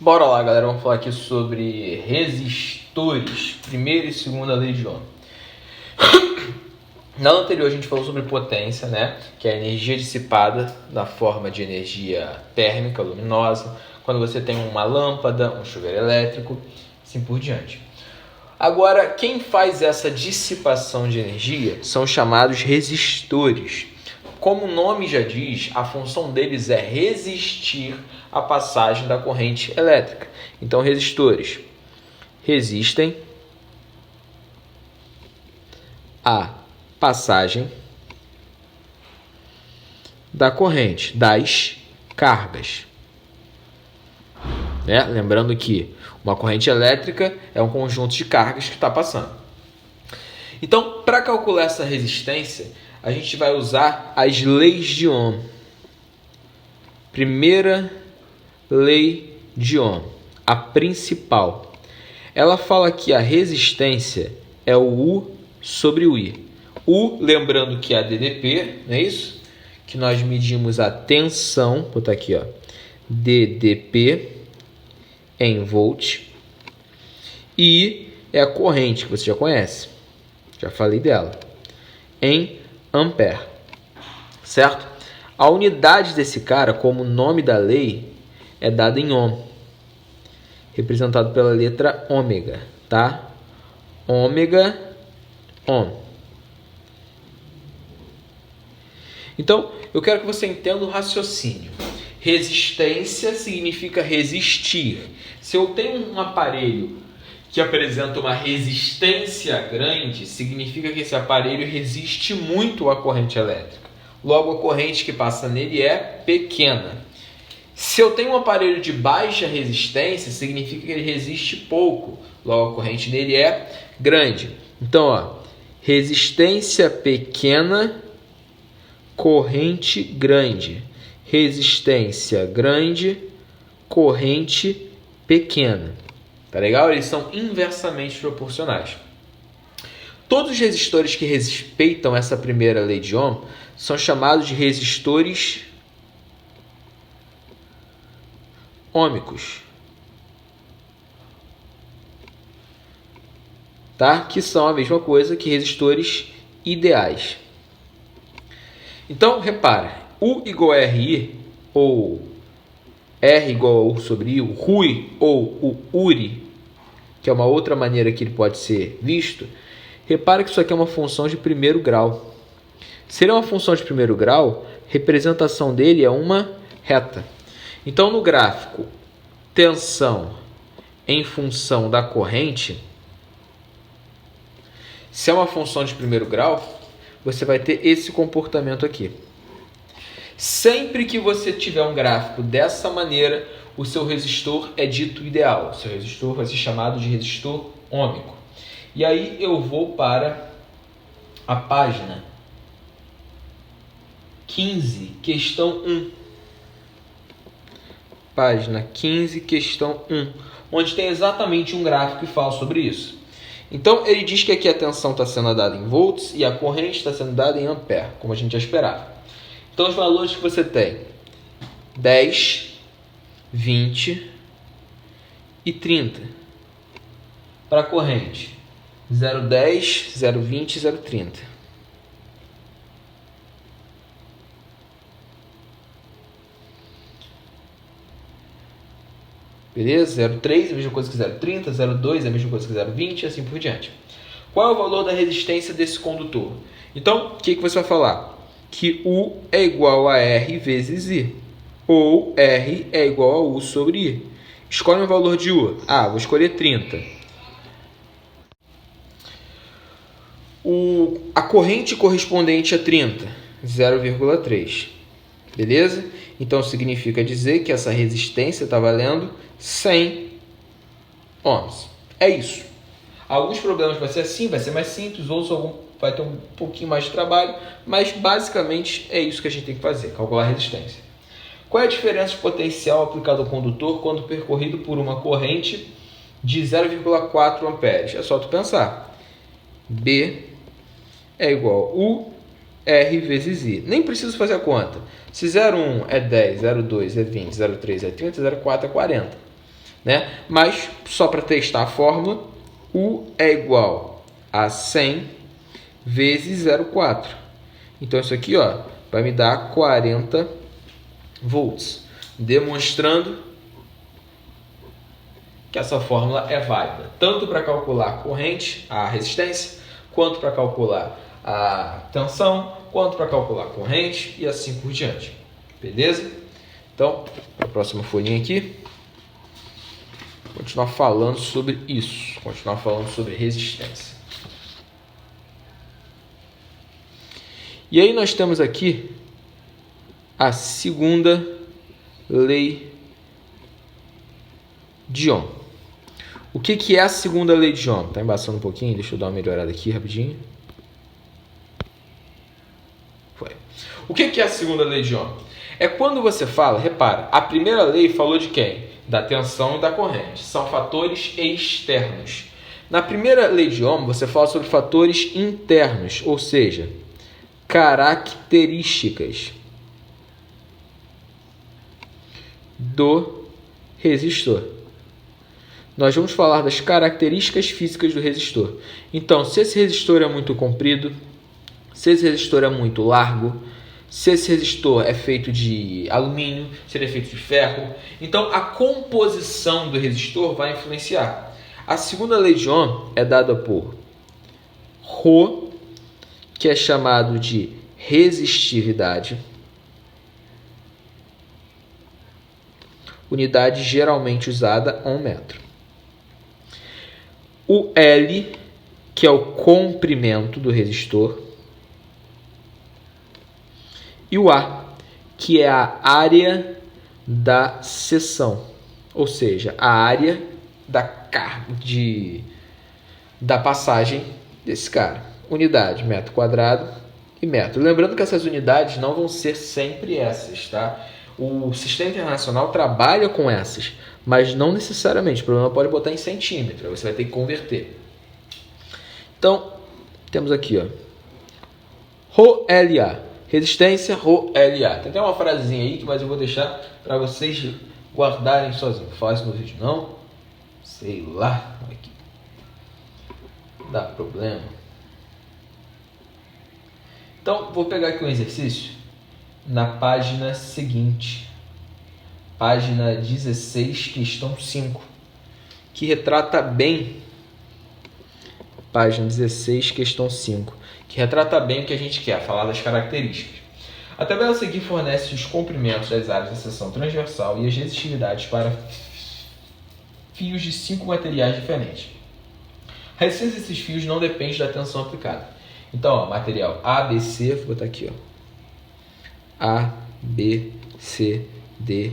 Bora lá, galera, vamos falar aqui sobre resistores, primeira e segunda lei de Ohm. Na aula anterior a gente falou sobre potência, né? Que é a energia dissipada na forma de energia térmica, luminosa, quando você tem uma lâmpada, um chuveiro elétrico, assim por diante. Agora, quem faz essa dissipação de energia são chamados resistores. Como o nome já diz, a função deles é resistir à passagem da corrente elétrica. Então, resistores resistem à passagem da corrente, das cargas. Né? Lembrando que uma corrente elétrica é um conjunto de cargas que está passando. Então, para calcular essa resistência, a gente vai usar as leis de Ohm. Primeira lei de Ohm, a principal. Ela fala que a resistência é o U sobre o I. U, lembrando que é a DDP, não é isso? Que nós medimos a tensão, vou botar aqui, ó, DDP em volt. E é a corrente, que você já conhece, já falei dela, em ampere, certo? A unidade desse cara, como o nome da lei, é dada em ohm, representado pela letra ômega, tá? Ômega, ohm. Então, eu quero que você entenda o raciocínio. Resistência significa resistir. Se eu tenho um aparelho que apresenta uma resistência grande, significa que esse aparelho resiste muito à corrente elétrica. Logo, a corrente que passa nele é pequena. Se eu tenho um aparelho de baixa resistência, significa que ele resiste pouco. Logo, a corrente nele é grande. Então, ó, resistência pequena, corrente grande. Resistência grande, corrente pequena. Tá legal? Eles são inversamente proporcionais. Todos os resistores que respeitam essa primeira lei de Ohm são chamados de resistores ômicos, tá? Que são a mesma coisa que resistores ideais. Então, repara, U igual a RI, ou R igual a U sobre I, o RUI ou o URI, que é uma outra maneira que ele pode ser visto, repara que isso aqui é uma função de primeiro grau. Se ele é uma função de primeiro grau, a representação dele é uma reta. Então, no gráfico, tensão em função da corrente, se é uma função de primeiro grau, você vai ter esse comportamento aqui. Sempre que você tiver um gráfico dessa maneira, o seu resistor é dito ideal. O seu resistor vai ser chamado de resistor ômico. E aí eu vou para a página 15, questão 1. Página 15, questão 1, onde tem exatamente um gráfico que fala sobre isso. Então, ele diz que aqui a tensão está sendo dada em volts e a corrente está sendo dada em ampere, como a gente já esperava. Então, os valores que você tem: 10, 20 e 30. Para a corrente, 0,10, 0,20 e 0,30. Beleza? 0,3 é a mesma coisa que 0,30, 0,2 é a mesma coisa que 0,20 e assim por diante. Qual é o valor da resistência desse condutor? Então, o que você vai falar? Que U é igual a R vezes I, ou R é igual a U sobre I. Escolhe um valor de U. Vou escolher 30. A corrente correspondente a 30, 0,3. Beleza? Então, significa dizer que essa resistência está valendo 100 ohms. É isso. Alguns problemas vai ser assim, vai ser mais simples, outros vai ter um pouquinho mais de trabalho, mas basicamente é isso que a gente tem que fazer, calcular a resistência. Qual é a diferença de potencial aplicado ao condutor quando percorrido por uma corrente de 0,4 amperes? É só tu pensar. B é igual a U R vezes I. Nem preciso fazer a conta. Se 0,1 é 10, 0,2 é 20, 0,3 é 30, 0,4 é 40. né? Mas, só para testar a fórmula, U é igual a 100 vezes 0,4. Então, isso aqui, ó, vai me dar 40 volts, demonstrando que essa fórmula é válida, tanto para calcular a corrente, a resistência, quanto para calcular a tensão, quanto para calcular a corrente e assim por diante. Beleza? Então, a próxima folhinha aqui, continuar falando sobre isso, continuar falando sobre resistência. E aí nós temos aqui a segunda lei de Ohm. O que é a segunda lei de Ohm? Está embaçando um pouquinho, deixa eu dar uma melhorada aqui rapidinho. Foi. O que é a segunda lei de Ohm? É quando você fala, repara, a primeira lei falou de quem? Da tensão e da corrente. São fatores externos. Na primeira lei de Ohm, você fala sobre fatores internos, ou seja, características do resistor. Nós vamos falar das características físicas do resistor. Então, se esse resistor é muito comprido, se esse resistor é muito largo, se esse resistor é feito de alumínio, se ele é feito de ferro. Então, a composição do resistor vai influenciar. A segunda lei de Ohm é dada por Rho, que é chamado de resistividade, unidade geralmente usada a 1 metro. O L, que é o comprimento do resistor, e o A, que é a área da seção, ou seja, a área da passagem desse cara. Unidade, metro quadrado e metro. Lembrando que essas unidades não vão ser sempre essas, tá? O Sistema Internacional trabalha com essas, mas não necessariamente. O problema pode botar em centímetro, você vai ter que converter. Então, temos aqui, ó, ρLA, resistência ρLA. Tem até uma frasezinha aí, mas eu vou deixar para vocês guardarem sozinhos. Faz no vídeo não, sei lá, aqui dá problema. Então, vou pegar aqui um exercício na página seguinte, página 16, questão 5, que retrata bem, página 16, questão 5, que retrata bem o que a gente quer, falar das características. A tabela a seguir fornece os comprimentos das áreas da seção transversal e as resistividades para fios de 5 materiais diferentes. A resistência desses fios não depende da tensão aplicada. Então, ó, material A, B, C, vou botar aqui, ó, A, B, C, D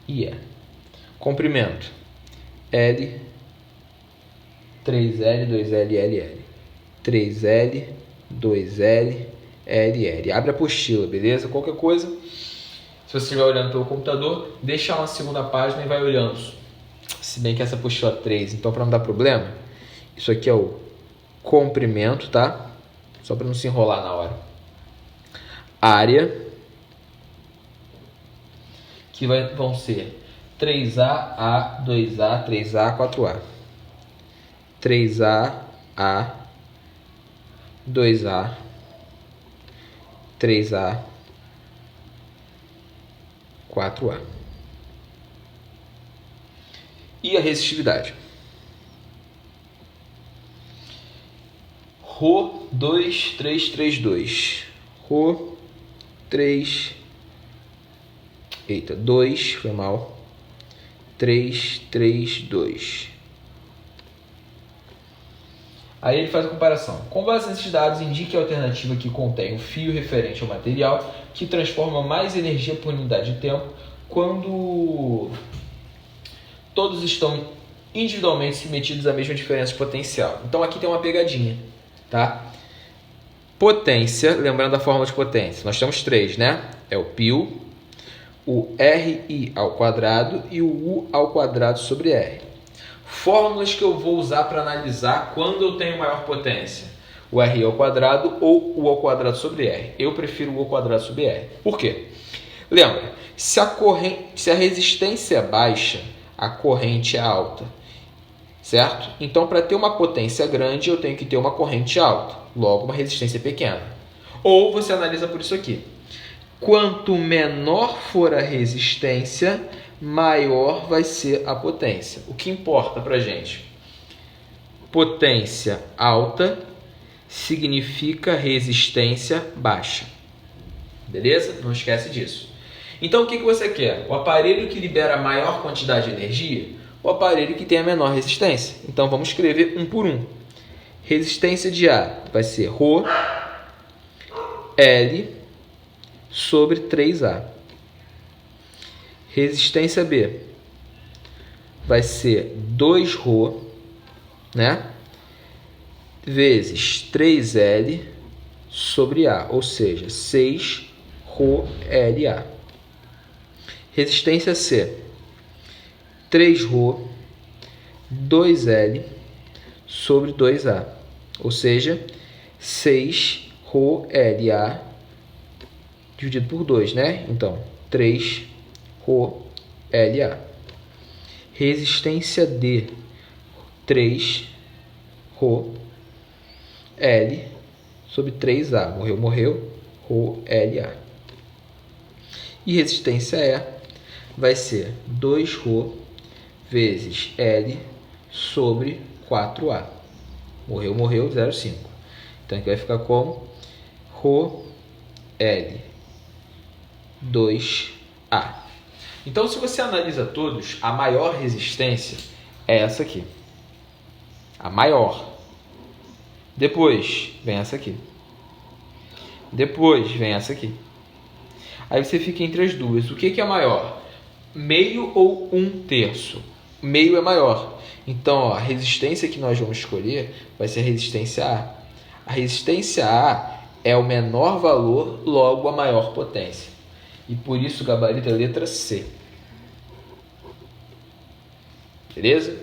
e E. Comprimento L, 3L, 2L, LL. 3L, 2L, LL. Abre a apostila, beleza? Qualquer coisa, se você estiver olhando pelo computador, deixa lá na segunda página e vai olhando. Se bem que essa apostila é 3, então para não dar problema, isso aqui é o comprimento, tá? Só para não se enrolar na hora. Área, que vão ser 3A, A, 2A, 3A, 4A. 3A, A, 2A, 3A, 4A. E a resistividade? Rho 2332. Rho 2, foi mal. 332. Aí ele faz a comparação. Com base nesses dados, indique a alternativa que contém um fio referente ao material que transforma mais energia por unidade de tempo quando todos estão individualmente submetidos à mesma diferença de potencial. Então aqui tem uma pegadinha, tá? Potência, lembrando da fórmula de potência, nós temos 3, né? É o π, o RI ao quadrado e o U ao quadrado sobre R. Fórmulas que eu vou usar para analisar quando eu tenho maior potência. O RI ao quadrado ou o U ao quadrado sobre R. Eu prefiro o U ao quadrado sobre R. Por quê? Lembra, se a resistência é baixa, a corrente é alta, certo? Então, para ter uma potência grande, eu tenho que ter uma corrente alta, logo uma resistência pequena. Ou você analisa por isso aqui. Quanto menor for a resistência, maior vai ser a potência. O que importa para a gente? Potência alta significa resistência baixa. Beleza? Não esquece disso. Então, o que você quer? O aparelho que libera a maior quantidade de energia? O aparelho que tem a menor resistência. Então, vamos escrever um por um. Resistência de A vai ser Rho L sobre 3A. Resistência B vai ser 2Rho, né? Vezes 3L sobre A, ou seja, 6Rho LA. Resistência C, 3Rho 2L sobre 2A, ou seja, 6Rho LA dividido por 2, né? Então, 3Rho LA. Resistência D, 3Rho L sobre 3A. Morreu, Rho LA. E resistência E vai ser 2Rho vezes L sobre 4A. Morreu, 0,5. Então, aqui vai ficar como Rho L 2A. Então, se você analisa todos, a maior resistência é essa aqui. A maior. Depois vem essa aqui. Depois vem essa aqui. Aí você fica entre as duas. O que é maior? Meio ou 1/3? Meio é maior. Então, ó, a resistência que nós vamos escolher vai ser a resistência A. A resistência A é o menor valor, logo a maior potência. E por isso o gabarito é a letra C. Beleza?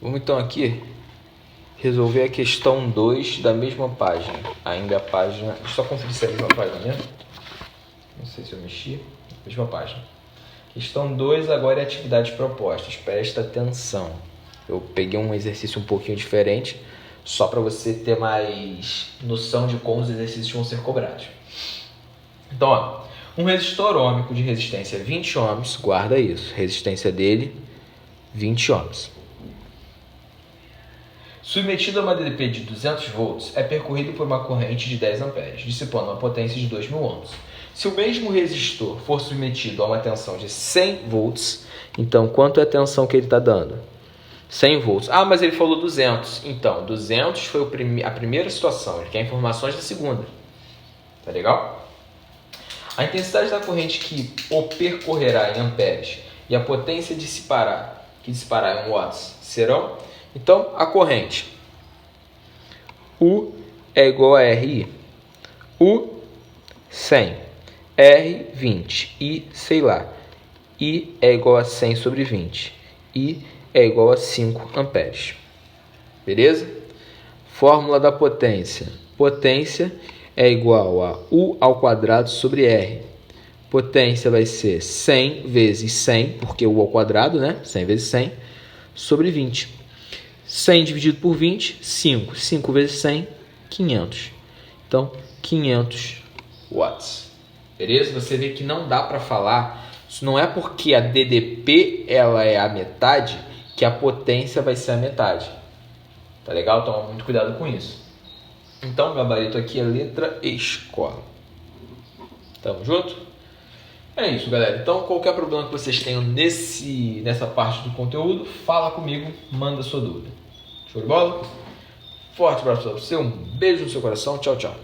Vamos então aqui resolver a questão 2 da mesma página. Ainda a página... Deixa eu só conferir se é a mesma página mesmo. Não sei se eu mexi. Mesma página. Questão 2 agora é atividades propostas. Presta atenção. Eu peguei um exercício um pouquinho diferente, só para você ter mais noção de como os exercícios vão ser cobrados. Então, ó, um resistor ôhmico de resistência 20 ohms, guarda isso. Resistência dele, 20 ohms. Submetido a uma DDP de 200 volts, é percorrido por uma corrente de 10 amperes, dissipando uma potência de 2.000 ohms. Se o mesmo resistor for submetido a uma tensão de 100 volts, então quanto é a tensão que ele está dando? 100 volts. Ah, mas ele falou 200. Então, 200 foi a primeira situação. Ele quer informações da segunda. Tá legal? A intensidade da corrente que o percorrerá em amperes e a potência que dissipará em watts serão... Então, a corrente U é igual a RI. U, 100. R, 20. I, sei lá. I é igual a 100 sobre 20. I é igual a 5 amperes. Beleza? Fórmula da potência. Potência é igual a U ao quadrado sobre R. Potência vai ser 100 vezes 100, porque U ao quadrado, né? 100 vezes 100, sobre 20. 100 dividido por 20, 5. 5 vezes 100, 500. Então, 500 watts. Beleza? Você vê que não dá para falar. Isso não é porque a DDP ela é a metade que a potência vai ser a metade. Tá legal? Toma muito cuidado com isso. Então, o gabarito aqui é letra escola. Tamo junto? É isso, galera. Então, qualquer problema que vocês tenham nessa parte do conteúdo, fala comigo, manda sua dúvida. Show de bola? Forte abraço para você, um beijo no seu coração. Tchau, tchau.